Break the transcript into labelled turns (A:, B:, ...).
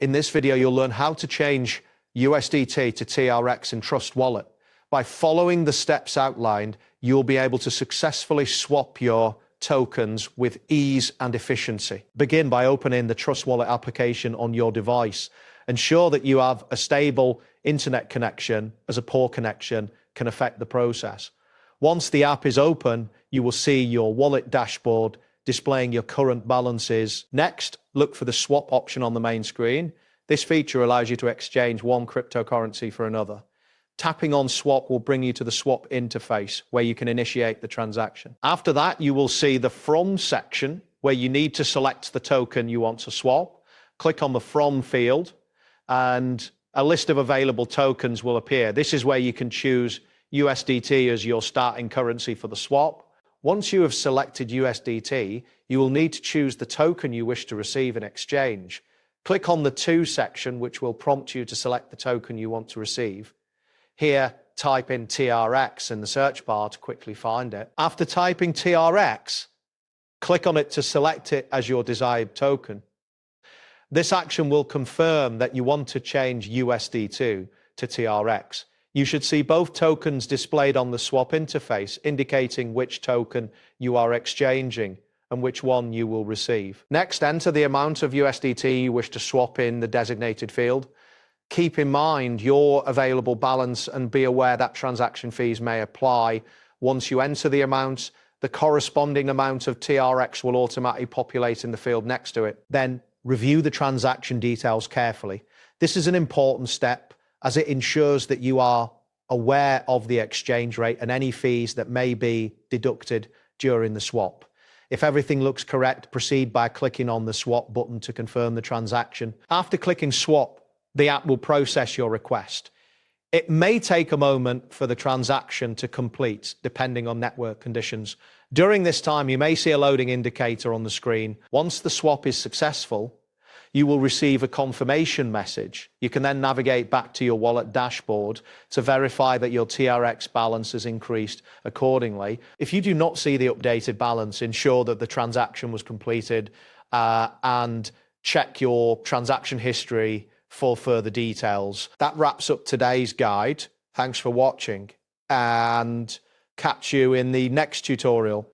A: In this video, you'll learn how to change USDT to TRX in Trust Wallet. By following the steps outlined, you'll be able to successfully swap your tokens with ease and efficiency. Begin by opening the Trust Wallet application on your device. Ensure that you have a stable internet connection, as a poor connection can affect the process. Once the app is open, you will see your wallet dashboard displaying your current balances. Next, look for the swap option on the main screen. This feature allows you to exchange one cryptocurrency for another. Tapping on swap will bring you to the swap interface where you can initiate the transaction. After that, you will see the From section where you need to select the token you want to swap. Click on the From field and a list of available tokens will appear. This is where you can choose USDT as your starting currency for the swap. Once you have selected USDT, you will need to choose the token you wish to receive in exchange. Click on the To section, which will prompt you to select the token you want to receive. Here, type in TRX in the search bar to quickly find it. After typing TRX, click on it to select it as your desired token. This action will confirm that you want to change USDT to TRX. You should see both tokens displayed on the swap interface, indicating which token you are exchanging and which one you will receive. Next, enter the amount of USDT you wish to swap in the designated field. Keep in mind your available balance and be aware that transaction fees may apply. Once you enter the amount, the corresponding amount of TRX will automatically populate in the field next to it. Then review the transaction details carefully. This is an important step as it ensures that you are aware of the exchange rate and any fees that may be deducted during the swap. If everything looks correct, proceed by clicking on the swap button to confirm the transaction. After clicking swap, the app will process your request. It may take a moment for the transaction to complete, depending on network conditions. During this time, you may see a loading indicator on the screen. Once the swap is successful, you will receive a confirmation message. You can then navigate back to your wallet dashboard to verify that your TRX balance has increased accordingly. If you do not see the updated balance, ensure that the transaction was completed and check your transaction history for further details. That wraps up today's guide. Thanks for watching and catch you in the next tutorial.